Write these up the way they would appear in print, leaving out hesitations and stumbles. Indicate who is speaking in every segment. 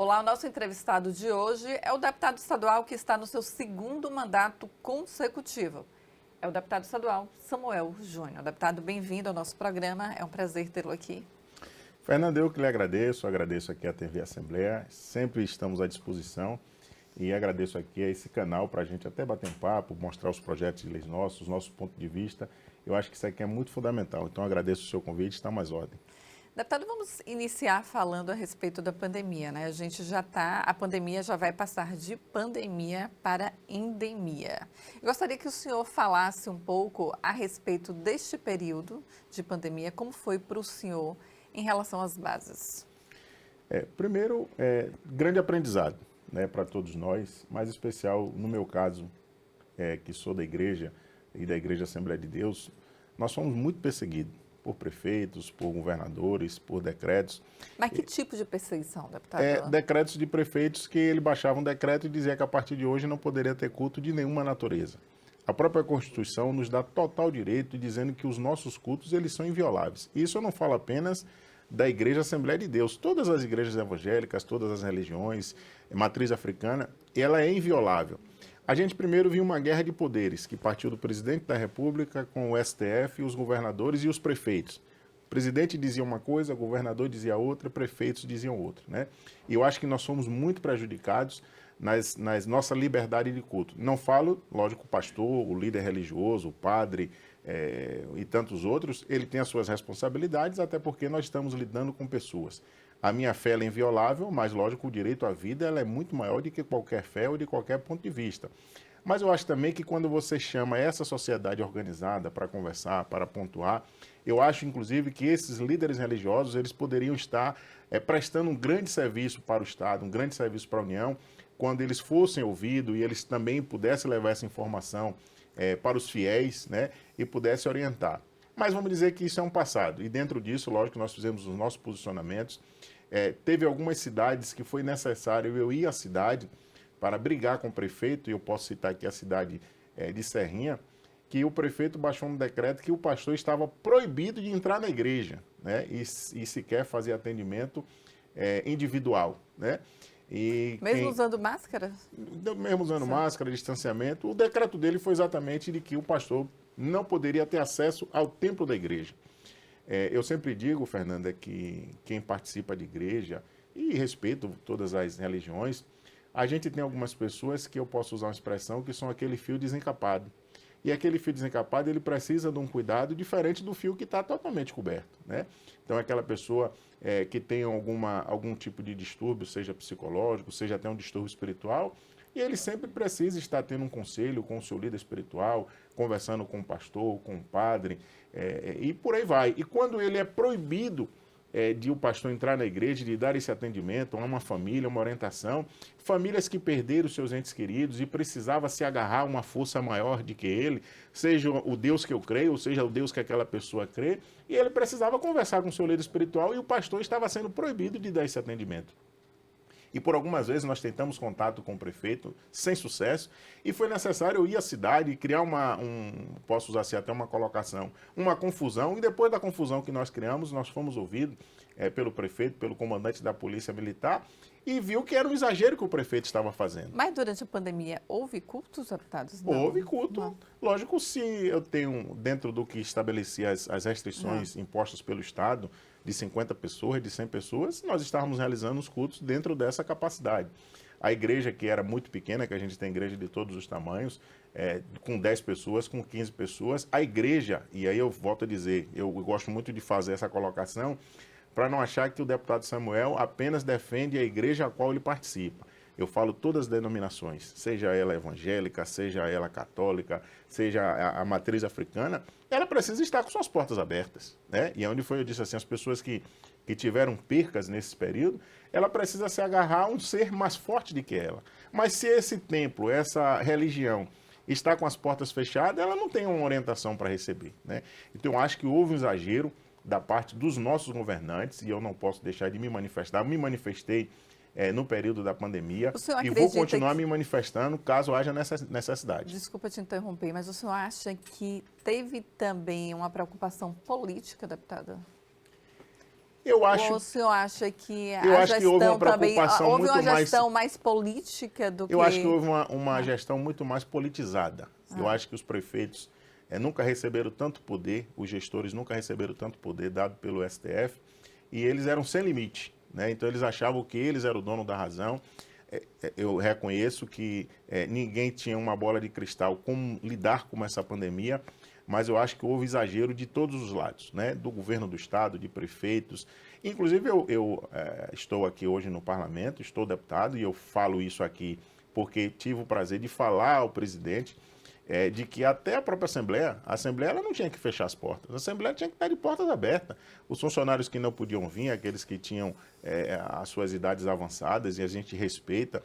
Speaker 1: Olá, o nosso entrevistado de hoje é o deputado estadual que está no seu segundo mandato consecutivo. É o deputado estadual Samuel Júnior. Deputado, bem-vindo ao nosso programa, é um prazer tê-lo aqui.
Speaker 2: Fernanda, eu que lhe agradeço aqui a TV Assembleia, sempre estamos à disposição e agradeço aqui a esse canal para a gente até bater um papo, mostrar os projetos de leis nossos, nosso ponto de vista. Eu acho que isso aqui é muito fundamental, então agradeço o seu convite, está mais ordem.
Speaker 1: Deputado, vamos iniciar falando a respeito da pandemia, né? A pandemia já vai passar de pandemia para endemia. Eu gostaria que o senhor falasse um pouco a respeito deste período de pandemia, como foi para o senhor em relação às bases.
Speaker 2: Primeiro, grande aprendizado, né, para todos nós, mais especial no meu caso, que sou da igreja e da Igreja Assembleia de Deus, nós fomos muito perseguidos por prefeitos, por governadores, por decretos.
Speaker 1: Mas que tipo de perseguição, deputado?
Speaker 2: Decretos de prefeitos que ele baixava um decreto e dizia que a partir de hoje não poderia ter culto de nenhuma natureza. A própria Constituição nos dá total direito dizendo que os nossos cultos eles são invioláveis. E isso eu não falo apenas da Igreja Assembleia de Deus. Todas as igrejas evangélicas, todas as religiões, matriz africana, ela é inviolável. A gente primeiro viu uma guerra de poderes que partiu do presidente da República com o STF, os governadores e os prefeitos. O presidente dizia uma coisa, o governador dizia outra, prefeitos diziam outra, né? E eu acho que nós fomos muito prejudicados nas nossa liberdade de culto. Não falo, lógico, o pastor, o líder religioso, o padre e tantos outros, ele tem as suas responsabilidades, até porque nós estamos lidando com pessoas. A minha fé ela é inviolável, mas, lógico, o direito à vida ela é muito maior do que qualquer fé ou de qualquer ponto de vista. Mas eu acho também que quando você chama essa sociedade organizada para conversar, para pontuar, eu acho, inclusive, que esses líderes religiosos eles poderiam estar prestando um grande serviço para o Estado, um grande serviço para a União, quando eles fossem ouvidos e eles também pudessem levar essa informação para os fiéis, né, e pudessem orientar. Mas vamos dizer que isso é um passado. E dentro disso, lógico, nós fizemos os nossos posicionamentos. Teve algumas cidades que foi necessário eu ir à cidade para brigar com o prefeito, e eu posso citar aqui a cidade de Serrinha, que o prefeito baixou um decreto que o pastor estava proibido de entrar na igreja, né, e sequer fazer atendimento individual, né?
Speaker 1: Mesmo usando máscara?
Speaker 2: Mesmo usando máscara, distanciamento, o decreto dele foi exatamente de que o pastor não poderia ter acesso ao templo da igreja. Eu sempre digo, Fernanda, que quem participa de igreja, e respeito todas as religiões, a gente tem algumas pessoas que eu posso usar uma expressão que são aquele fio desencapado. E aquele fio desencapado, ele precisa de um cuidado diferente do fio que está totalmente coberto, né? Então, aquela pessoa que tem algum tipo de distúrbio, seja psicológico, seja até um distúrbio espiritual, e ele sempre precisa estar tendo um conselho com o seu líder espiritual, conversando com o pastor, com o padre, e por aí vai. E quando ele é proibido de o pastor entrar na igreja, de dar esse atendimento a uma família, uma orientação, famílias que perderam seus entes queridos e precisava se agarrar a uma força maior de que ele, seja o Deus que eu creio, ou seja o Deus que aquela pessoa crê, e ele precisava conversar com o seu líder espiritual e o pastor estava sendo proibido de dar esse atendimento. E por algumas vezes nós tentamos contato com o prefeito, sem sucesso, e foi necessário eu ir à cidade e criar posso usar assim até uma colocação, uma confusão, e depois da confusão que nós criamos, nós fomos ouvidos pelo prefeito, pelo comandante da Polícia Militar, e viu que era um exagero que o prefeito estava fazendo.
Speaker 1: Mas durante a pandemia houve cultos, deputados?
Speaker 2: Não. Houve culto. Não. Lógico, se eu tenho, dentro do que estabelecia as restrições impostas pelo Estado, de 50 pessoas, de 100 pessoas, nós estávamos realizando os cultos dentro dessa capacidade. A igreja, que era muito pequena, que a gente tem igreja de todos os tamanhos, com 10 pessoas, com 15 pessoas, a igreja, e aí eu volto a dizer, eu gosto muito de fazer essa colocação, para não achar que o deputado Samuel apenas defende a igreja a qual ele participa. Eu falo todas as denominações, seja ela evangélica, seja ela católica, seja a matriz africana, ela precisa estar com suas portas abertas, né? E onde foi, eu disse assim, as pessoas que tiveram percas nesse período, ela precisa se agarrar a um ser mais forte do que ela. Mas se esse templo, essa religião, está com as portas fechadas, ela não tem uma orientação para receber, né? Então eu acho que houve um exagero da parte dos nossos governantes, e eu não posso deixar de me manifestar, me manifestei no período da pandemia e vou continuar me manifestando caso haja necessidade.
Speaker 1: Desculpa te interromper, mas o senhor acha que teve também uma preocupação política, deputada?
Speaker 2: Eu
Speaker 1: Ou
Speaker 2: acho,
Speaker 1: o senhor acha que
Speaker 2: eu
Speaker 1: a
Speaker 2: acho que houve uma
Speaker 1: gestão também,
Speaker 2: preocupação
Speaker 1: houve uma
Speaker 2: muito mais.
Speaker 1: gestão mais política do
Speaker 2: Eu acho que
Speaker 1: que...
Speaker 2: houve uma gestão muito mais politizada. Eu
Speaker 1: Ah,
Speaker 2: acho que os prefeitos nunca receberam tanto poder, os gestores nunca receberam tanto poder dado pelo STF, e eles eram sem limite, né? Então eles achavam que eles eram o dono da razão. Eu reconheço que ninguém tinha uma bola de cristal como lidar com essa pandemia, mas eu acho que houve exagero de todos os lados, né? Do governo do estado, de prefeitos. Inclusive, eu estou aqui hoje no parlamento, estou deputado, e eu falo isso aqui porque tive o prazer de falar ao presidente de que até a própria Assembleia, a Assembleia ela não tinha que fechar as portas, a Assembleia tinha que estar de portas abertas. Os funcionários que não podiam vir, aqueles que tinham as suas idades avançadas, e a gente respeita,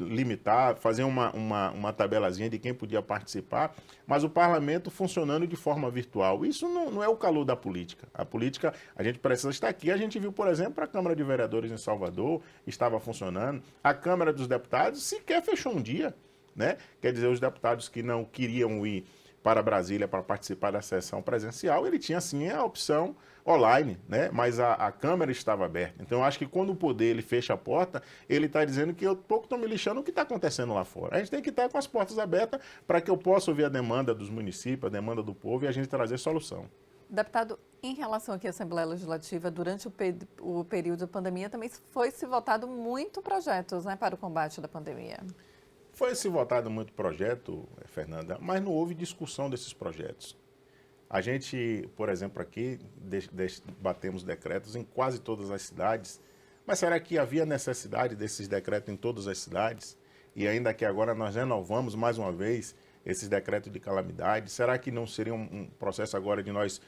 Speaker 2: limitar, fazer uma tabelazinha de quem podia participar, mas o parlamento funcionando de forma virtual. Isso não é o calor da política. A política, a gente precisa estar aqui. A gente viu, por exemplo, a Câmara de Vereadores em Salvador estava funcionando, a Câmara dos Deputados sequer fechou um dia. Né? Quer dizer, os deputados que não queriam ir para Brasília para participar da sessão presencial, ele tinha sim a opção online, né? Mas a Câmara estava aberta. Então, eu acho que quando o poder ele fecha a porta, ele está dizendo que eu pouco estou me lixando o que está acontecendo lá fora. A gente tem que estar com as portas abertas para que eu possa ouvir a demanda dos municípios, a demanda do povo e a gente trazer solução.
Speaker 1: deputado, em relação aqui à Assembleia Legislativa, durante o período da pandemia, também foi se votado muito projetos, né, para o combate da pandemia.
Speaker 2: Foi se votado muito projeto, Fernanda, mas não houve discussão desses projetos. A gente, por exemplo, aqui batemos decretos em quase todas as cidades, mas será que havia necessidade desses decretos em todas as cidades? E ainda que agora nós renovamos mais uma vez esses decretos de calamidade, será que não seria um processo agora de nós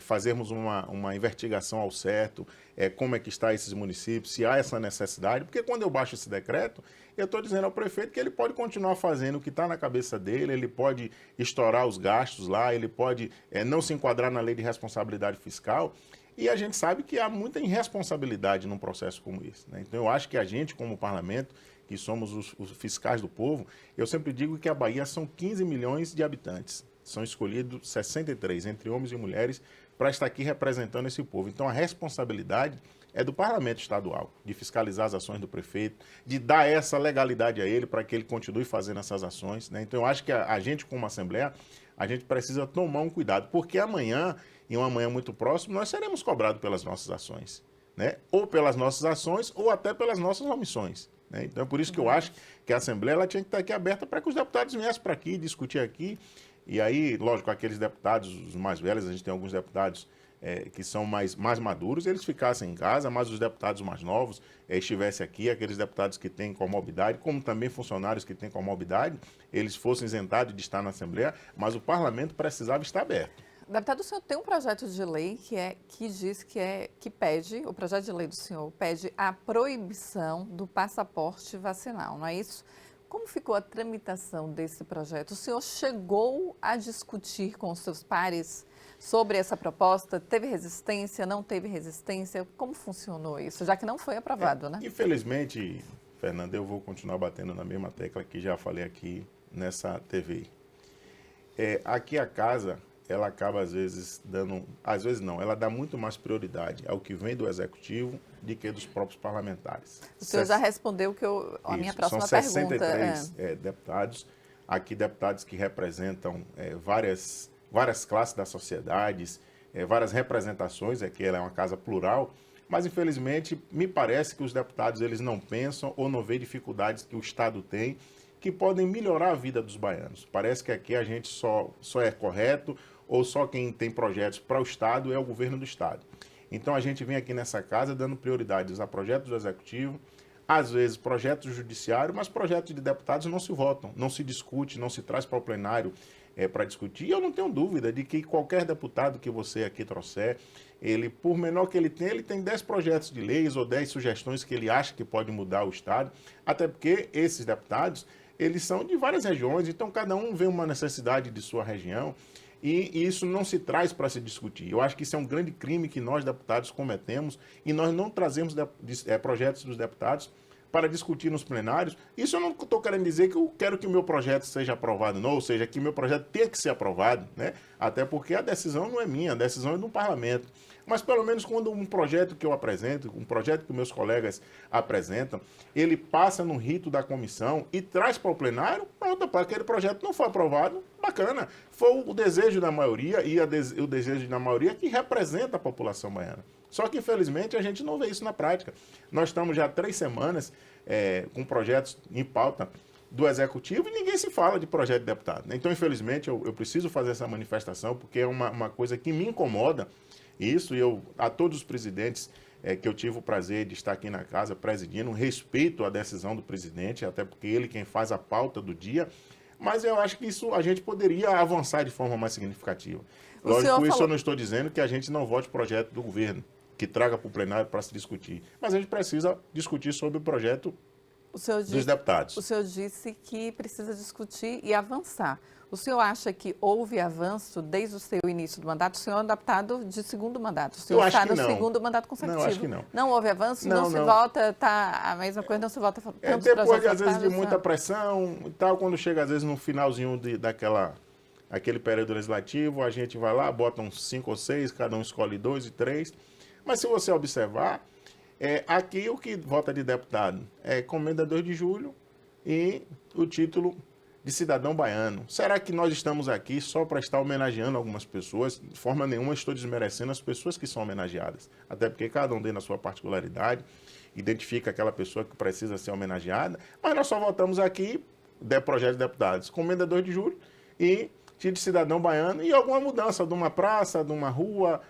Speaker 2: fazermos uma investigação ao certo, como é que está esses municípios, se há essa necessidade? Porque quando eu baixo esse decreto, eu estou dizendo ao prefeito que ele pode continuar fazendo o que está na cabeça dele, ele pode estourar os gastos lá, ele pode não se enquadrar na lei de responsabilidade fiscal, e a gente sabe que há muita irresponsabilidade num processo como esse, né? Então eu acho que a gente, como parlamento, que somos os fiscais do povo, eu sempre digo que a Bahia são 15 milhões de habitantes. São escolhidos 63, entre homens e mulheres, para estar aqui representando esse povo. Então a responsabilidade é do parlamento estadual, de fiscalizar as ações do prefeito, de dar essa legalidade a ele para que ele continue fazendo essas ações, né? Então eu acho que a gente, como Assembleia, a gente precisa tomar um cuidado, porque amanhã, em uma manhã muito próxima, nós seremos cobrados pelas nossas ações, né? Ou pelas nossas ações, ou até pelas nossas omissões, né? Então é por isso que eu acho que a Assembleia ela tinha que estar aqui aberta para que os deputados viessem para aqui, discutir aqui. E aí, lógico, aqueles deputados, os mais velhos, a gente tem alguns deputados que são mais maduros, eles ficassem em casa, mas os deputados mais novos estivessem aqui, aqueles deputados que têm comorbidade, como também funcionários que têm comorbidade, eles fossem isentados de estar na Assembleia, mas o parlamento precisava estar aberto.
Speaker 1: Deputado, o senhor tem um projeto de lei que pede, o projeto de lei do senhor pede a proibição do passaporte vacinal, não é isso? Como ficou a tramitação desse projeto? O senhor chegou a discutir com os seus pares sobre essa proposta? Teve resistência, não teve resistência? Como funcionou isso, já que não foi aprovado, né?
Speaker 2: Infelizmente, Fernanda, eu vou continuar batendo na mesma tecla que já falei aqui nessa TV. Aqui a casa, ela acaba às vezes ela dá muito mais prioridade ao que vem do executivo do que dos próprios parlamentares.
Speaker 1: O senhor já respondeu a minha próxima
Speaker 2: são
Speaker 1: pergunta.
Speaker 2: 63 deputados, aqui deputados que representam várias classes da sociedade, várias representações, aqui ela é uma casa plural, mas infelizmente me parece que os deputados eles não pensam ou não veem dificuldades que o Estado tem que podem melhorar a vida dos baianos. Parece que aqui a gente só é correto ou só quem tem projetos para o Estado é o governo do Estado. Então a gente vem aqui nessa casa dando prioridades a projetos do Executivo, às vezes projetos do Judiciário, mas projetos de deputados não se votam, não se discute, não se traz para o plenário para discutir. E eu não tenho dúvida de que qualquer deputado que você aqui trouxer, ele, por menor que ele tem 10 projetos de leis ou 10 sugestões que ele acha que pode mudar o Estado, até porque esses deputados, eles são de várias regiões, então cada um vê uma necessidade de sua região e isso não se traz para se discutir. Eu acho que isso é um grande crime que nós, deputados, cometemos e nós não trazemos projetos dos deputados para discutir nos plenários. Isso eu não estou querendo dizer que eu quero que o meu projeto seja aprovado, não, ou seja, que o meu projeto tenha que ser aprovado, né? Até porque a decisão não é minha, a decisão é do parlamento. Mas pelo menos quando um projeto que eu apresento, um projeto que meus colegas apresentam, ele passa no rito da comissão e traz para o plenário, pronto, para aquele projeto não foi aprovado, bacana. Foi o desejo da maioria e o desejo da maioria que representa a população baiana. Só que, infelizmente, a gente não vê isso na prática. Nós estamos já há 3 semanas com projetos em pauta do Executivo e ninguém se fala de projeto de deputado. Então, infelizmente, eu preciso fazer essa manifestação porque é uma coisa que me incomoda. Isso, e a todos os presidentes que eu tive o prazer de estar aqui na casa presidindo, respeito a decisão do presidente, até porque ele quem faz a pauta do dia, mas eu acho que isso a gente poderia avançar de forma mais significativa. Lógico, isso eu não estou dizendo que a gente não vote projeto do governo, que traga para o plenário para se discutir, mas a gente precisa discutir sobre o projeto dos deputados.
Speaker 1: O senhor disse que precisa discutir e avançar. O senhor acha que houve avanço desde o seu início do mandato? O senhor é um deputado de segundo mandato. O senhor está no segundo mandato consecutivo.
Speaker 2: Não, acho que não.
Speaker 1: Não houve avanço? Não se vota, tá a mesma coisa, não se vota tantos
Speaker 2: depois de, às vezes, de muita pressão e tal, quando chega, às vezes, no finalzinho aquele período legislativo, a gente vai lá, bota uns 5 ou 6, cada um escolhe 2 e 3. Mas se você observar, aqui o que vota de deputado é Comenda 2 de Julho e o título de cidadão baiano. Será que nós estamos aqui só para estar homenageando algumas pessoas? De forma nenhuma estou desmerecendo as pessoas que são homenageadas. Até porque cada um tem na sua particularidade, identifica aquela pessoa que precisa ser homenageada, mas nós só votamos aqui projeto de deputados. Comenda 2 de Julho e título de cidadão baiano e alguma mudança de uma praça, de uma rua,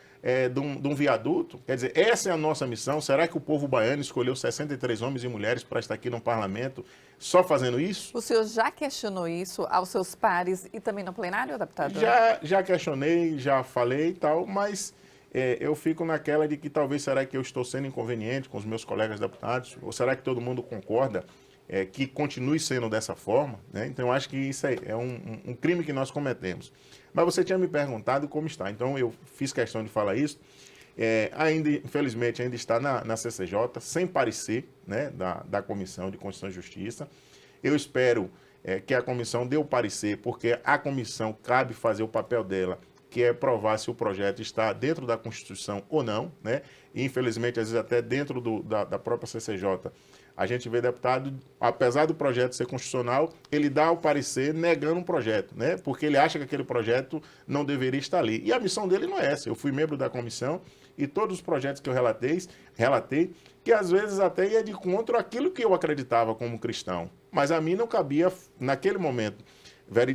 Speaker 2: de um viaduto. Quer dizer, essa é a nossa missão. Será que o povo baiano escolheu 63 homens e mulheres para estar aqui no parlamento só fazendo isso?
Speaker 1: O senhor já questionou isso aos seus pares e também no plenário, deputado?
Speaker 2: Já questionei, já falei e tal, mas eu fico naquela de que talvez será que eu estou sendo inconveniente com os meus colegas deputados? Ou será que todo mundo concorda que continue sendo dessa forma, né? Então, eu acho que isso é um crime que nós cometemos. Mas você tinha me perguntado como está, então eu fiz questão de falar isso. Ainda, infelizmente, ainda está na CCJ, sem parecer, né, da Comissão de Constituição e Justiça. Eu espero que a comissão dê o parecer, porque a comissão cabe fazer o papel dela, que é provar se o projeto está dentro da Constituição ou não, né? E, infelizmente, às vezes até dentro da própria CCJ, a gente vê deputado, apesar do projeto ser constitucional, ele dá o parecer negando um projeto, né? Porque ele acha que aquele projeto não deveria estar ali. E a missão dele não é essa. Eu fui membro da comissão e todos os projetos que eu relatei, que às vezes até ia de contra aquilo que eu acreditava como cristão. Mas a mim não cabia, naquele momento,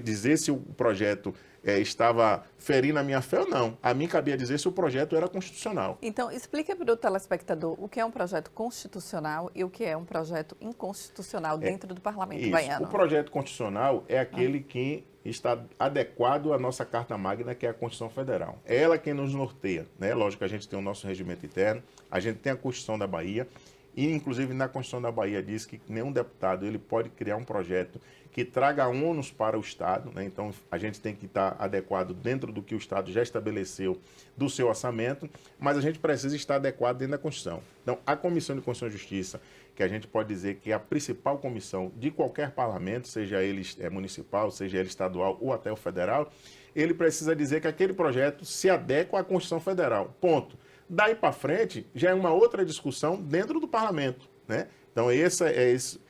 Speaker 2: dizer se o projeto estava ferindo a minha fé ou não. A mim cabia dizer se o projeto era constitucional.
Speaker 1: Então, explica para o telespectador o que é um projeto constitucional e o que é um projeto inconstitucional dentro do Parlamento baiano.
Speaker 2: O projeto constitucional é aquele que está adequado à nossa Carta Magna, que é a Constituição Federal. É ela quem nos norteia, né? Lógico que a gente tem o nosso regimento interno, a gente tem a Constituição da Bahia, e inclusive na Constituição da Bahia diz que nenhum deputado ele pode criar um projeto que traga ônus para o Estado, né? Então a gente tem que estar adequado dentro do que o Estado já estabeleceu do seu orçamento, mas a gente precisa estar adequado dentro da Constituição. Então a Comissão de Constituição e Justiça, que a gente pode dizer que é a principal comissão de qualquer parlamento, seja ele municipal, seja ele estadual ou até o federal, ele precisa dizer que aquele projeto se adequa à Constituição Federal, ponto. Daí para frente, já é uma outra discussão dentro do parlamento, né? Então,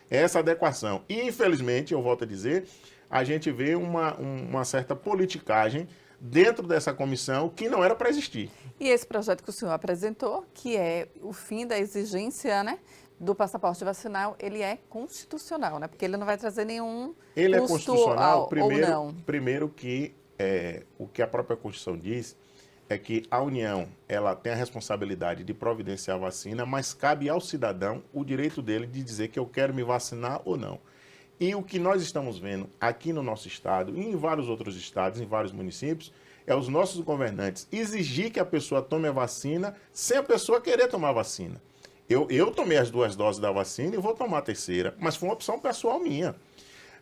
Speaker 2: essa adequação. E, infelizmente, eu volto a dizer, a gente vê uma certa politicagem dentro dessa comissão que não era para existir.
Speaker 1: E esse projeto que o senhor apresentou, que é o fim da exigência, né, do passaporte vacinal, ele é constitucional, né? Porque ele não vai trazer nenhum
Speaker 2: ele
Speaker 1: custo
Speaker 2: é constitucional,
Speaker 1: ou não.
Speaker 2: Primeiro que o que a própria Constituição diz é que a União ela tem a responsabilidade de providenciar a vacina, mas cabe ao cidadão o direito dele de dizer que eu quero me vacinar ou não. E o que nós estamos vendo aqui no nosso estado e em vários outros estados, em vários municípios, é os nossos governantes exigir que a pessoa tome a vacina sem a pessoa querer tomar a vacina. Eu tomei as 2 doses da vacina e vou tomar a terceira, mas foi uma opção pessoal minha.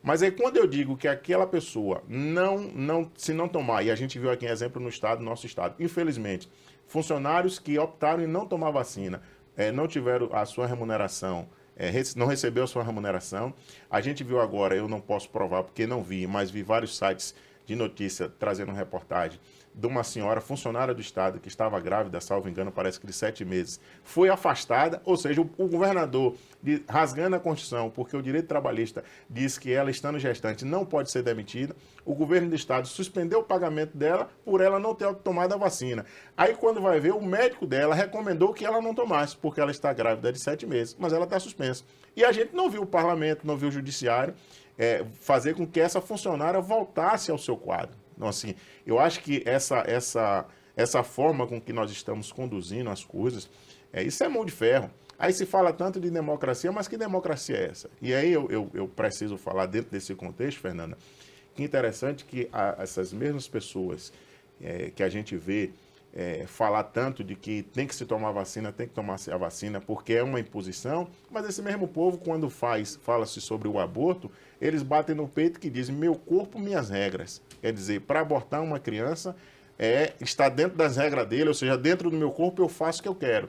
Speaker 2: Mas aí quando eu digo que aquela pessoa se não tomar, e a gente viu aqui em exemplo no nosso estado, infelizmente, funcionários que optaram em não tomar vacina, não tiveram a sua remuneração não recebeu a sua remuneração. A gente viu agora, eu não posso provar porque não vi, mas vi vários sites de notícia trazendo reportagem de uma senhora, funcionária do Estado, que estava grávida, salvo engano, parece que de 7 meses, foi afastada, ou seja, o governador, rasgando a Constituição, porque o direito trabalhista diz que ela, estando gestante, não pode ser demitida, o governo do Estado suspendeu o pagamento dela por ela não ter tomado a vacina. Aí, quando vai ver, o médico dela recomendou que ela não tomasse, porque ela está grávida de 7 meses, mas ela está suspensa. E a gente não viu o parlamento, não viu o judiciário fazer com que essa funcionária voltasse ao seu quadro. Então, assim, eu acho que essa forma com que nós estamos conduzindo as coisas, isso é mão de ferro. Aí se fala tanto de democracia, mas que democracia é essa? E aí eu preciso falar dentro desse contexto, Fernanda, que interessante que essas mesmas pessoas que a gente vê falar tanto de que tem que se tomar vacina, tem que tomar a vacina, porque é uma imposição, mas esse mesmo povo, quando fala-se sobre o aborto, eles batem no peito que dizem, meu corpo, minhas regras. Quer dizer, para abortar uma criança, está dentro das regras dele, ou seja, dentro do meu corpo eu faço o que eu quero.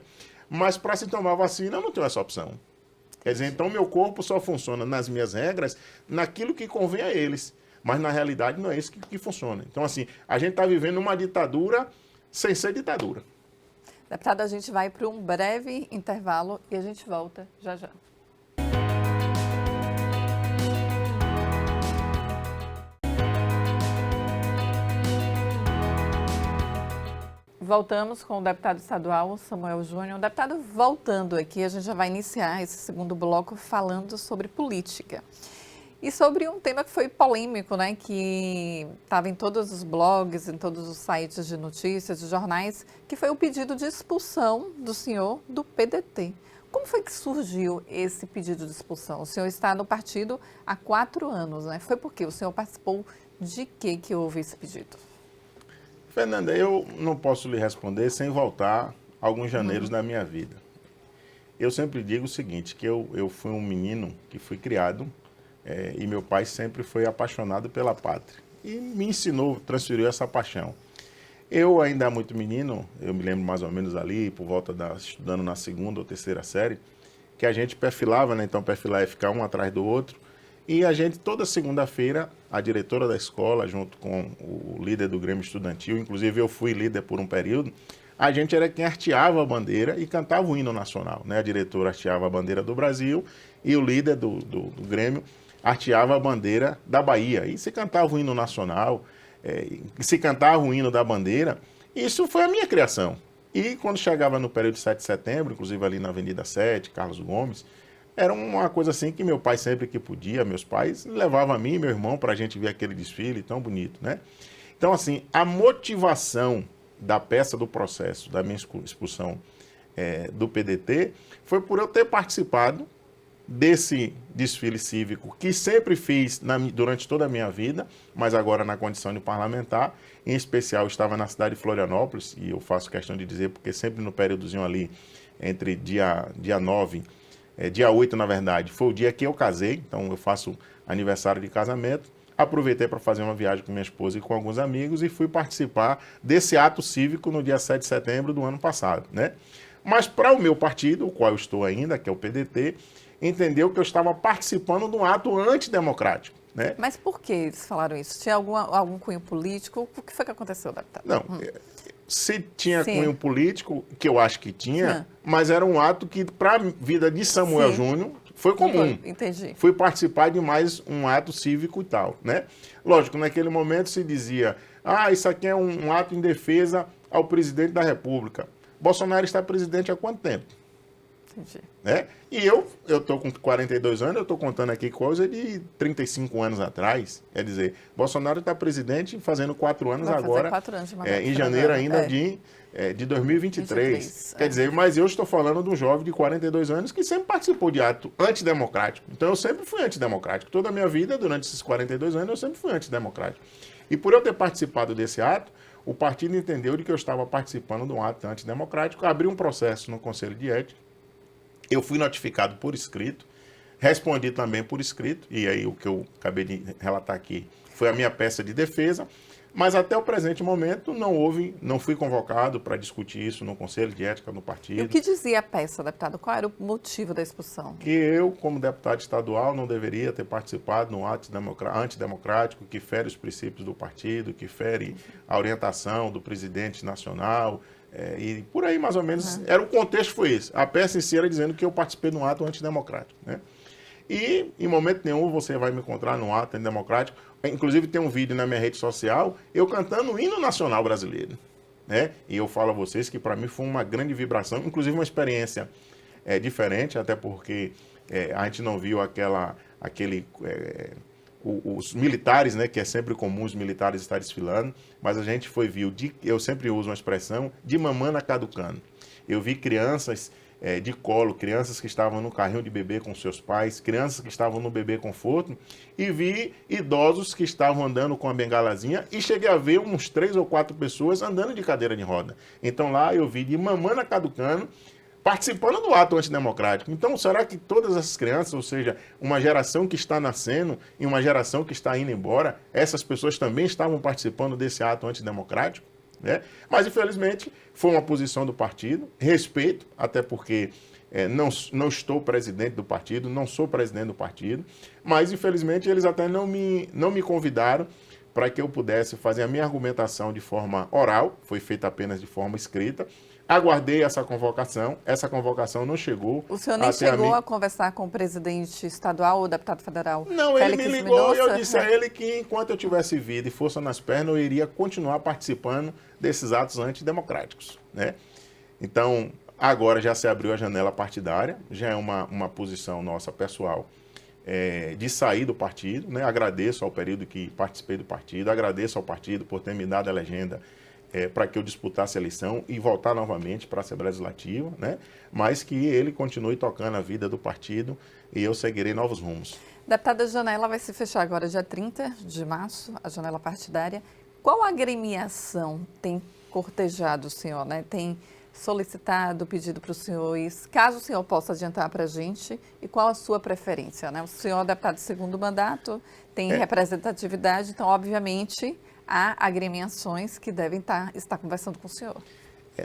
Speaker 2: Mas para se tomar vacina, eu não tenho essa opção. Quer dizer, então meu corpo só funciona nas minhas regras, naquilo que convém a eles. Mas na realidade não é isso que funciona. Então, assim, a gente está vivendo uma ditadura sem ser ditadura.
Speaker 1: Deputado, a gente vai para um breve intervalo e a gente volta já já. Voltamos com o deputado estadual Samuel Júnior. Deputado, voltando aqui, a gente já vai iniciar esse segundo bloco falando sobre política. E sobre um tema que foi polêmico, né, que estava em todos os blogs, em todos os sites de notícias, de jornais, que foi o pedido de expulsão do senhor do PDT. Como foi que surgiu esse pedido de expulsão? O senhor está no partido há 4 anos, né? Foi porque o senhor participou de que houve esse pedido?
Speaker 2: Fernanda, eu não posso lhe responder sem voltar alguns janeiros da minha vida. Eu sempre digo o seguinte, que eu fui um menino que fui criado e meu pai sempre foi apaixonado pela pátria. E me ensinou, transferiu essa paixão. Eu ainda muito menino, eu me lembro mais ou menos ali, por volta estudando na 2ª ou 3ª série, que a gente perfilava, né? Então perfilar é ficar um atrás do outro. E a gente, toda segunda-feira, a diretora da escola, junto com o líder do Grêmio Estudantil, inclusive eu fui líder por um período, a gente era quem arteava a bandeira e cantava o hino nacional, né? A diretora arteava a bandeira do Brasil e o líder do Grêmio arteava a bandeira da Bahia. E se cantava o hino nacional, se cantava o hino da bandeira, isso foi a minha criação. E quando chegava no período de 7 de setembro, inclusive ali na Avenida 7, Carlos Gomes, era uma coisa assim que meu pai sempre que podia, meus pais, levavam a mim e meu irmão para a gente ver aquele desfile tão bonito, né? Então, assim, a motivação da peça do processo, da minha expulsão do PDT, foi por eu ter participado desse desfile cívico que sempre fiz durante toda a minha vida, mas agora na condição de parlamentar. Em especial, estava na cidade de Florianópolis, e eu faço questão de dizer, porque sempre no períodozinho ali, entre dia 9, dia 8, na verdade, foi o dia que eu casei, então eu faço aniversário de casamento. Aproveitei para fazer uma viagem com minha esposa e com alguns amigos e fui participar desse ato cívico no dia 7 de setembro do ano passado, né? Mas para o meu partido, o qual eu estou ainda, que é o PDT, entendeu que eu estava participando de um ato antidemocrático, né?
Speaker 1: Mas por que eles falaram isso? Tinha algum cunho político? O que foi que aconteceu, deputado?
Speaker 2: Não, se tinha cunho político, que eu acho que tinha, mas era um ato que, para a vida de Samuel Júnior, foi comum.
Speaker 1: Entendi.
Speaker 2: Fui participar de mais um ato cívico e tal, né? Lógico, naquele momento se dizia, isso aqui é um ato em defesa ao presidente da República. Bolsonaro está presidente há quanto tempo?
Speaker 1: Entendi.
Speaker 2: Né? E eu estou com 42 anos, eu estou contando aqui coisa de 35 anos atrás. Quer dizer, Bolsonaro está presidente fazendo 4 anos agora,
Speaker 1: 4 anos de
Speaker 2: em janeiro ainda de 2023. Quer dizer, mas eu estou falando de um jovem de 42 anos que sempre participou de ato antidemocrático. Então eu sempre fui antidemocrático. Toda a minha vida, durante esses 42 anos, eu sempre fui antidemocrático. E por eu ter participado desse ato, o partido entendeu de que eu estava participando de um ato antidemocrático, abriu um processo no Conselho de Ética. Eu fui notificado por escrito, respondi também por escrito, e aí o que eu acabei de relatar aqui foi a minha peça de defesa. Mas até o presente momento não fui convocado para discutir isso no Conselho de Ética no
Speaker 1: E o
Speaker 2: partido.
Speaker 1: que dizia a peça, deputado? Qual era o motivo da expulsão?
Speaker 2: Que eu, como deputado estadual, não deveria ter participado num ato antidemocrático que fere os princípios do partido, que fere a orientação do presidente nacional, e por aí mais ou menos, era o contexto foi esse. A peça em si era dizendo que eu participei de um ato antidemocrático, né? E em momento nenhum você vai me encontrar num ato antidemocrático. Inclusive tem um vídeo na minha rede social, eu cantando o hino nacional brasileiro, né? E eu falo a vocês que para mim foi uma grande vibração, inclusive uma experiência diferente, até porque a gente não viu os militares, né, que é sempre comum os militares estar desfilando, mas a gente viu, eu sempre uso uma expressão, de mamana caducando. Eu vi crianças de colo, crianças que estavam no carrinho de bebê com seus pais, crianças que estavam no bebê conforto, e vi idosos que estavam andando com a bengalazinha, e cheguei a ver uns 3 ou 4 pessoas andando de cadeira de roda. Então lá eu vi de mamana caducando, participando do ato antidemocrático. Então, será que todas essas crianças, ou seja, uma geração que está nascendo e uma geração que está indo embora, essas pessoas também estavam participando desse ato antidemocrático? Né? Mas, infelizmente, foi uma posição do partido, respeito, até porque não estou presidente do partido, não sou presidente do partido, mas, infelizmente, eles até não me convidaram para que eu pudesse fazer a minha argumentação de forma oral, foi feita apenas de forma escrita. Aguardei essa convocação não chegou.
Speaker 1: O senhor nem chegou a conversar com o presidente estadual ou deputado federal?
Speaker 2: Não,
Speaker 1: Félix
Speaker 2: ele me ligou
Speaker 1: Mendonça?
Speaker 2: e eu disse a ele que enquanto eu tivesse vida e força nas pernas, eu iria continuar participando desses atos antidemocráticos, né? Então, agora já se abriu a janela partidária, já é uma posição nossa pessoal de sair do partido, né? Agradeço ao período que participei do partido, agradeço ao partido por ter me dado a legenda para que eu disputasse a eleição e voltar novamente para a Assembleia Legislativa, né? Mas que ele continue tocando a vida do partido e eu seguirei novos rumos.
Speaker 1: Deputada, a janela vai se fechar agora, dia 30 de março, a janela partidária. Qual agremiação tem cortejado o senhor, né? Tem solicitado, pedido para o senhor isso? Caso o senhor possa adiantar para a gente, e qual a sua preferência, né? O senhor é deputado de segundo mandato, tem representatividade, então, obviamente, há agremiações que devem estar conversando com o senhor.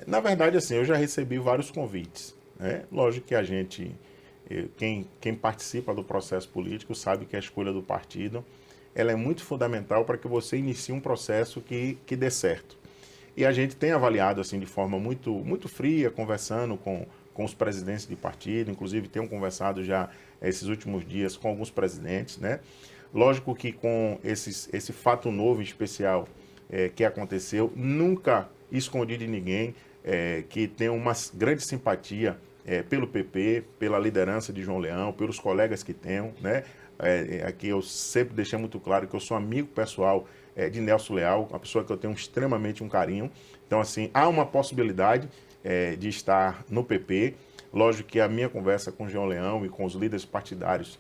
Speaker 2: Na verdade, assim, eu já recebi vários convites, né? Lógico que quem participa do processo político sabe que a escolha do partido ela é muito fundamental para que você inicie um processo que dê certo. E a gente tem avaliado assim de forma muito fria, conversando com os presidentes de partido, inclusive tenho conversado já esses últimos dias com alguns presidentes, né? Lógico que com esse fato novo em especial que aconteceu, nunca escondi de ninguém que tem uma grande simpatia pelo PP, pela liderança de João Leão, pelos colegas que tenho, né? Aqui eu sempre deixei muito claro que eu sou amigo pessoal de Nelson Leal, uma pessoa que eu tenho extremamente um carinho. Então, assim, há uma possibilidade de estar no PP. Lógico que a minha conversa com o João Leão e com os líderes partidários,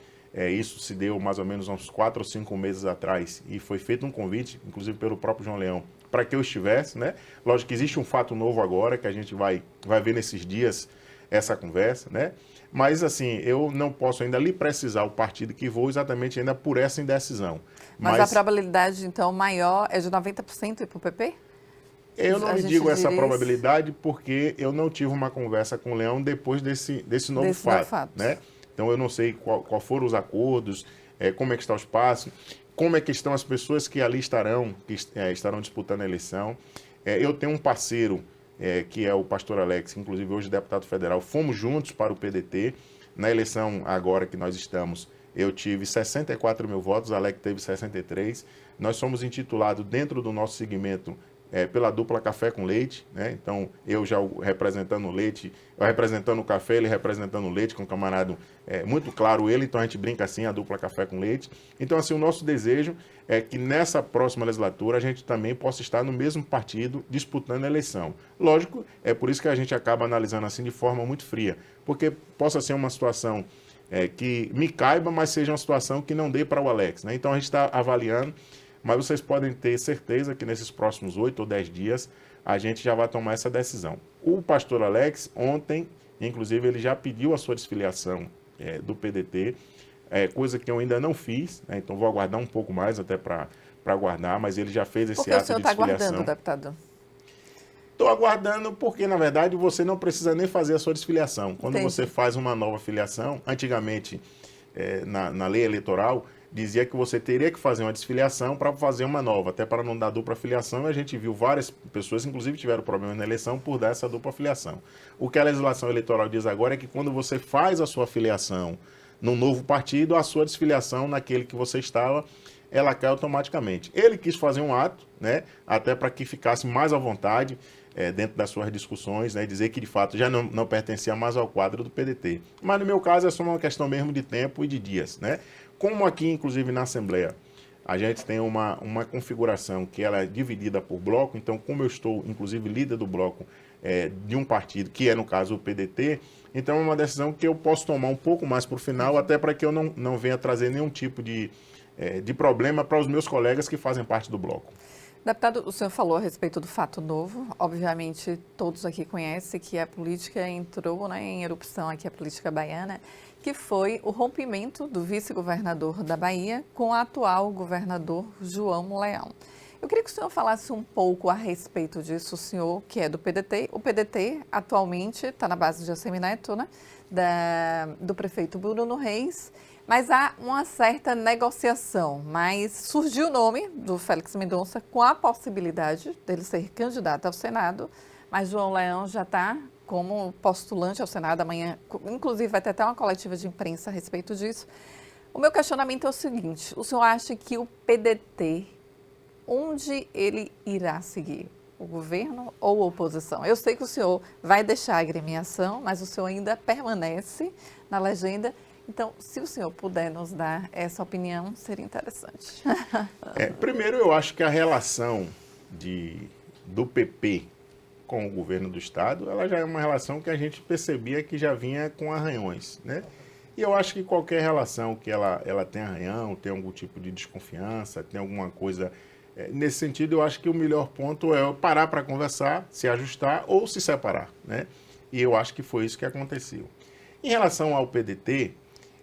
Speaker 2: isso se deu mais ou menos uns 4 ou 5 meses atrás e foi feito um convite, inclusive pelo próprio João Leão, para que eu estivesse, né? Lógico que existe um fato novo agora que a gente vai ver nesses dias essa conversa, né? Mas, assim, eu não posso ainda lhe precisar o partido que vou exatamente ainda por essa indecisão.
Speaker 1: Mas a probabilidade, então, maior é de 90% ir para o PP?
Speaker 2: Eu não digo essa probabilidade porque eu não tive uma conversa com o Leão depois desse novo fato, né? Então, eu não sei qual foram os acordos, como é que está o espaço, como é que estão as pessoas que ali estarão disputando a eleição. Eu tenho um parceiro que é o pastor Alex, inclusive hoje deputado federal, fomos juntos para o PDT. Na eleição agora que nós estamos, eu tive 64 mil votos, Alex teve 63. Nós somos intitulados dentro do nosso segmento pela dupla café com leite, né? Então, eu já representando o leite, eu representando o café, ele representando o leite, com um camarada muito claro ele, então a gente brinca assim, a dupla café com leite. Então, assim, o nosso desejo é que nessa próxima legislatura a gente também possa estar no mesmo partido disputando a eleição. Lógico, é por isso que a gente acaba analisando assim de forma muito fria, porque possa ser uma situação que me caiba, mas seja uma situação que não dê para o Alex, né? Então, a gente está avaliando. Mas vocês podem ter certeza que nesses próximos 8 ou 10 dias a gente já vai tomar essa decisão. O pastor Alex, ontem, inclusive, ele já pediu a sua desfiliação do PDT, coisa que eu ainda não fiz, né? Então vou aguardar um pouco mais até para para aguardar, mas ele já fez esse
Speaker 1: Por que o
Speaker 2: ato
Speaker 1: senhor
Speaker 2: de
Speaker 1: está
Speaker 2: desfiliação.
Speaker 1: aguardando, deputado?
Speaker 2: Estou aguardando porque, na verdade, você não precisa nem fazer a sua desfiliação. Quando
Speaker 1: Entendi.
Speaker 2: você faz uma nova filiação, antigamente, na lei eleitoral, dizia que você teria que fazer uma desfiliação para fazer uma nova, até para não dar dupla filiação, e a gente viu várias pessoas, inclusive, tiveram problemas na eleição por dar essa dupla filiação. O que a legislação eleitoral diz agora é que quando você faz a sua filiação num novo partido, a sua desfiliação naquele que você estava, ela cai automaticamente. Ele quis fazer um ato, né, até para que ficasse mais à vontade, dentro das suas discussões, né, dizer que de fato já não pertencia mais ao quadro do PDT. Mas no meu caso é só uma questão mesmo de tempo e de dias, né? Como aqui, inclusive na Assembleia, a gente tem uma configuração que ela é dividida por bloco, então como eu estou, inclusive, líder do bloco de um partido, que é no caso o PDT, então é uma decisão que eu posso tomar um pouco mais para o final, até para que eu não venha trazer nenhum tipo de problema para os meus colegas que fazem parte do bloco.
Speaker 1: Deputado, o senhor falou a respeito do fato novo. Obviamente, todos aqui conhecem que a política entrou, né, em erupção aqui, a política baiana, que foi o rompimento do vice-governador da Bahia com o atual governador João Leão. Eu queria que o senhor falasse um pouco a respeito disso, o senhor que é do PDT. O PDT atualmente está na base de Assemineto, né, do prefeito Bruno Reis. Mas há uma certa negociação, mas surgiu o nome do Félix Mendonça com a possibilidade dele ser candidato ao Senado, mas João Leão já está como postulante ao Senado amanhã, inclusive vai ter até uma coletiva de imprensa a respeito disso. O meu questionamento é o seguinte, o senhor acha que o PDT, onde ele irá seguir? O governo ou a oposição? Eu sei que o senhor vai deixar a agremiação, mas o senhor ainda permanece na legenda. Então, se o senhor puder nos dar essa opinião, seria interessante.
Speaker 2: Primeiro, eu acho que a relação do PP com o governo do Estado, ela já é uma relação que a gente percebia que já vinha com arranhões, né? E eu acho que qualquer relação que ela tem arranhão, tem algum tipo de desconfiança, tem alguma coisa... nesse sentido, eu acho que o melhor ponto é parar para conversar, se ajustar ou se separar, né? E eu acho que foi isso que aconteceu. Em relação ao PDT...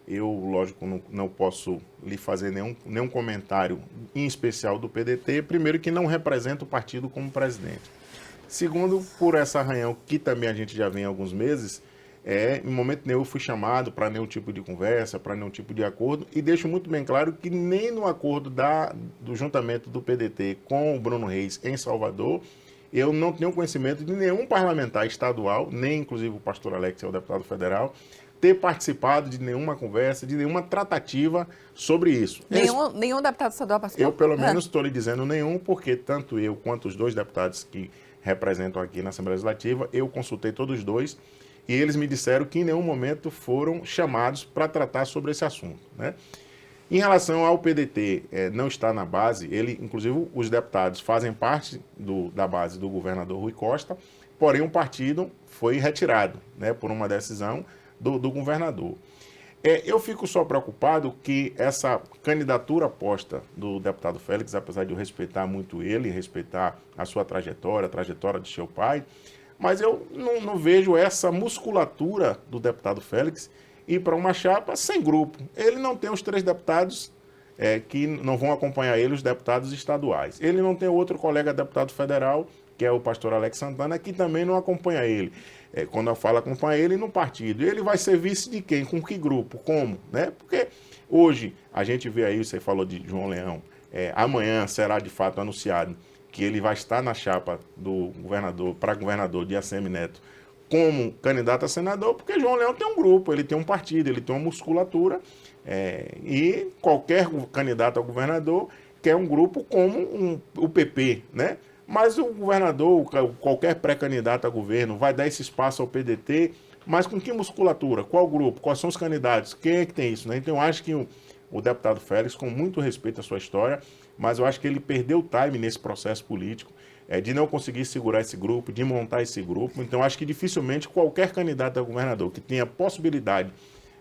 Speaker 2: eu, lógico, não posso lhe fazer nenhum comentário em especial do PDT. Primeiro, que não representa o partido como presidente. Segundo, por essa arranhão que também a gente já vem há alguns meses, em momento nenhum eu fui chamado para nenhum tipo de conversa, para nenhum tipo de acordo. E deixo muito bem claro que nem no acordo do juntamento do PDT com o Bruno Reis em Salvador, eu não tenho conhecimento de nenhum parlamentar estadual, nem inclusive o pastor Alex, que é o deputado federal, ter participado de nenhuma conversa, de nenhuma tratativa sobre isso.
Speaker 1: Nenhum deputado estadual participou?
Speaker 2: Eu, pelo menos, estou lhe dizendo nenhum, porque tanto eu quanto os dois deputados que representam aqui na Assembleia Legislativa, eu consultei todos os dois e eles me disseram que em nenhum momento foram chamados para tratar sobre esse assunto, né? Em relação ao PDT, não está na base, inclusive os deputados fazem parte da base do governador Rui Costa, porém o partido foi retirado, né, por uma decisão do governador. Eu fico só preocupado que essa candidatura posta do deputado Félix, apesar de eu respeitar muito ele, respeitar a sua trajetória, a trajetória de seu pai, mas eu não vejo essa musculatura do deputado Félix ir para uma chapa sem grupo. Ele não tem os 3 deputados que não vão acompanhar ele, os deputados estaduais. Ele não tem outro colega deputado federal, que é o pastor Alex Santana, que também não acompanha ele. Quando eu falo acompanha ele no partido. Ele vai ser vice de quem? Com que grupo? Como? Né? Porque hoje a gente vê aí, você falou de João Leão, amanhã será de fato anunciado que ele vai estar na chapa do governador, para governador de Assemineto, como candidato a senador, porque João Leão tem um grupo, ele tem um partido, ele tem uma musculatura, e qualquer candidato a governador quer um grupo como o PP, né? Mas o governador, qualquer pré-candidato a governo, vai dar esse espaço ao PDT, mas com que musculatura? Qual grupo? Quais são os candidatos? Quem é que tem isso, né? Então eu acho que o deputado Félix, com muito respeito à sua história, mas eu acho que ele perdeu o time nesse processo político, de não conseguir segurar esse grupo, de montar esse grupo. Então, acho que dificilmente qualquer candidato a governador que tenha possibilidade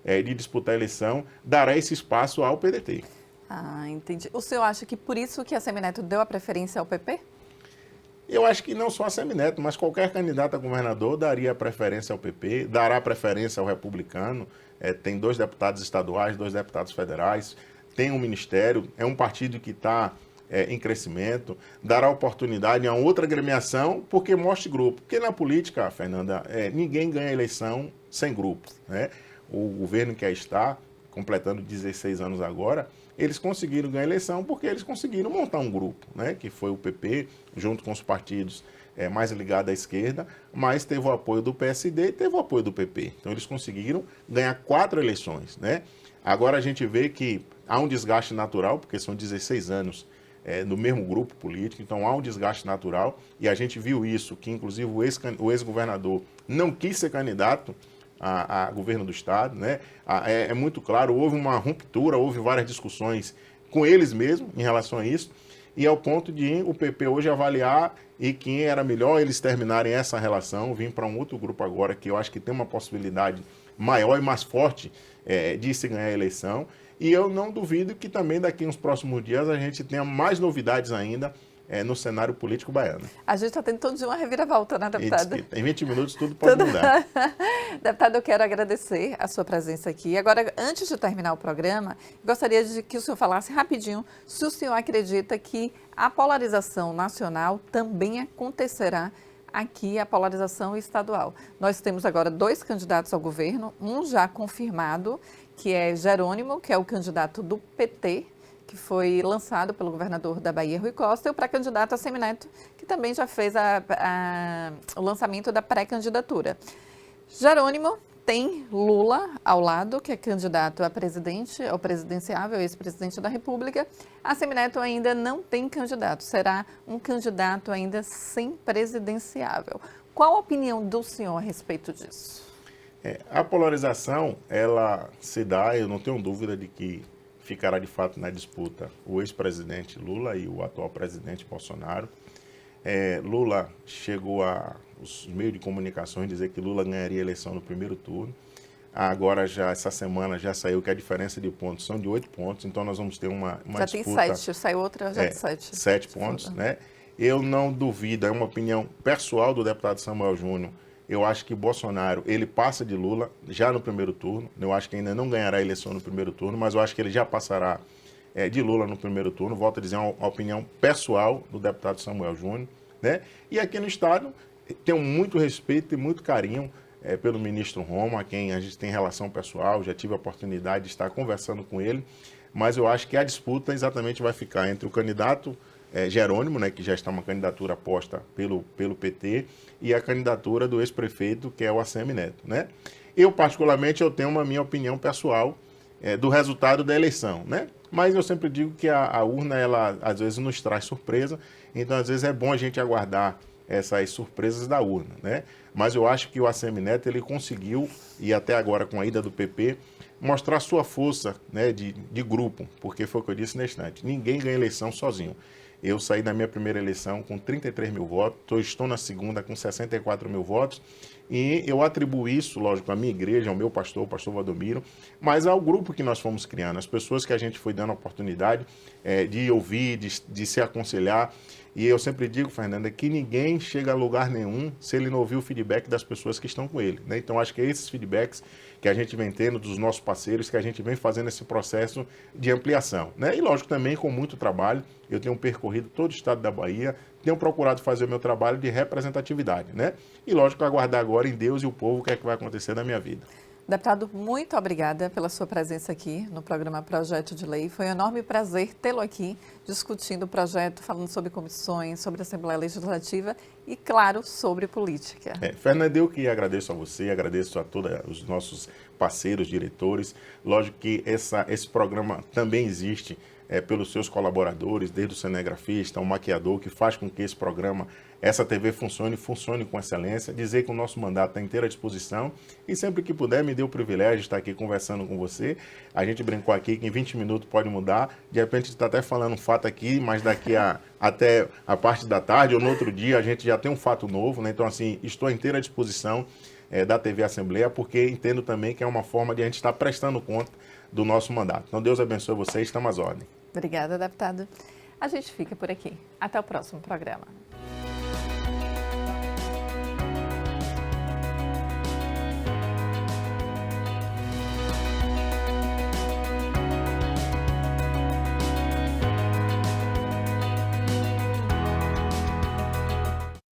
Speaker 2: de disputar a eleição dará esse espaço ao PDT.
Speaker 1: Ah, entendi. O senhor acha que por isso que a Assemineto deu a preferência ao PP?
Speaker 2: Eu acho que não só a Assemineto, mas qualquer candidato a governador daria preferência ao PP, dará preferência ao republicano. Tem 2 deputados estaduais, 2 deputados federais, tem um ministério, é um partido que está em crescimento, dará oportunidade a outra agremiação, porque mostre grupo. Porque na política, Fernanda, ninguém ganha eleição sem grupo, né? O governo que aí está, completando 16 anos agora, eles conseguiram ganhar a eleição porque eles conseguiram montar um grupo, né? Que foi o PP, junto com os partidos mais ligados à esquerda, mas teve o apoio do PSD e teve o apoio do PP. Então eles conseguiram ganhar 4 eleições, né? Agora a gente vê que há um desgaste natural, porque são 16 anos no mesmo grupo político, então há um desgaste natural, e a gente viu isso, que inclusive o ex-governador não quis ser candidato a governo do estado, né? É muito claro, houve uma ruptura, houve várias discussões com eles mesmos em relação a isso, e ao ponto de o PP hoje avaliar e quem era melhor eles terminarem essa relação, vir para um outro grupo agora, que eu acho que tem uma possibilidade maior e mais forte de se ganhar a eleição. E eu não duvido que também daqui nos próximos dias a gente tenha mais novidades ainda no cenário político baiano.
Speaker 1: A gente está tendo todo dia uma reviravolta, né, deputado?
Speaker 2: Em 20 minutos tudo pode mudar.
Speaker 1: Deputado, eu quero agradecer a sua presença aqui. Agora, antes de terminar o programa, gostaria de que o senhor falasse rapidinho se o senhor acredita que a polarização nacional também acontecerá aqui, a polarização estadual. Nós temos agora 2 candidatos ao governo, um já confirmado, que é Jerônimo, que é o candidato do PT, que foi lançado pelo governador da Bahia, Rui Costa, e o pré-candidato Assemineto, que também já fez o lançamento da pré-candidatura. Jerônimo tem Lula ao lado, que é candidato a presidente, ao presidenciável, ex-presidente da República. Assemineto ainda não tem candidato, será um candidato ainda sem presidenciável. Qual a opinião do senhor a respeito disso?
Speaker 2: A polarização, ela se dá, eu não tenho dúvida de que ficará de fato na disputa o ex-presidente Lula e o atual presidente Bolsonaro. Lula chegou os meios de comunicação dizer que Lula ganharia a eleição no primeiro turno. Agora, essa semana, já saiu que a diferença de pontos são de 8 pontos, então nós vamos ter uma
Speaker 1: já
Speaker 2: disputa...
Speaker 1: tem 7, saiu outra já de 7.
Speaker 2: 7 pontos, né? Eu não duvido, é uma opinião pessoal do deputado Samuel Júnior. Eu acho que Bolsonaro, ele passa de Lula já no primeiro turno. Eu acho que ainda não ganhará a eleição no primeiro turno, mas eu acho que ele já passará de Lula no primeiro turno. Volto a dizer, uma opinião pessoal do deputado Samuel Júnior, né? E aqui no estado, tenho muito respeito e muito carinho pelo ministro Roma, a quem a gente tem relação pessoal, já tive a oportunidade de estar conversando com ele, mas eu acho que a disputa exatamente vai ficar entre o candidato Jerônimo, né, que já está uma candidatura posta pelo PT, e a candidatura do ex-prefeito, que é o Assemineto, né? Eu, particularmente, eu tenho uma minha opinião pessoal do resultado da eleição, né? Mas eu sempre digo que a urna, ela às vezes nos traz surpresa, então às vezes é bom a gente aguardar essas surpresas da urna, né? Mas eu acho que o Assemineto, ele conseguiu, e até agora com a ida do PP, mostrar sua força, né, de grupo, porque foi o que eu disse na instante, ninguém ganha eleição sozinho. Eu saí da minha primeira eleição com 33 mil votos, estou na segunda com 64 mil votos, e eu atribuo isso, lógico, à minha igreja, ao meu pastor, o pastor Valdomiro, mas ao grupo que nós fomos criando, as pessoas que a gente foi dando a oportunidade de ouvir, de se aconselhar. E eu sempre digo, Fernanda, que ninguém chega a lugar nenhum se ele não ouvir o feedback das pessoas que estão com ele, né? Então, acho que é esses feedbacks que a gente vem tendo dos nossos parceiros, que a gente vem fazendo esse processo de ampliação, né? E, lógico, também com muito trabalho. Eu tenho percorrido todo o estado da Bahia, tenho procurado fazer o meu trabalho de representatividade, né? E, lógico, aguardar agora em Deus e o povo o que é que vai acontecer na minha vida.
Speaker 1: Deputado, muito obrigada pela sua presença aqui no programa Projeto de Lei. Foi um enorme prazer tê-lo aqui discutindo o projeto, falando sobre comissões, sobre a Assembleia Legislativa e, claro, sobre política.
Speaker 2: Fernanda, eu que agradeço a você, agradeço a todos os nossos parceiros, diretores. Lógico que esse programa também existe pelos seus colaboradores, desde o cinegrafista, o maquiador, que faz com que esse programa, essa TV funcione com excelência. Dizer que o nosso mandato está inteira à disposição e sempre que puder me dê o privilégio de estar aqui conversando com você. A gente brincou aqui que em 20 minutos pode mudar. De repente a gente está até falando um fato aqui, mas daqui até a parte da tarde ou no outro dia a gente já tem um fato novo, né? Então, assim, estou à inteira disposição da TV Assembleia, porque entendo também que é uma forma de a gente estar prestando conta do nosso mandato. Então, Deus abençoe vocês, estamos às ordens.
Speaker 1: Obrigada, deputado. A gente fica por aqui. Até o próximo programa.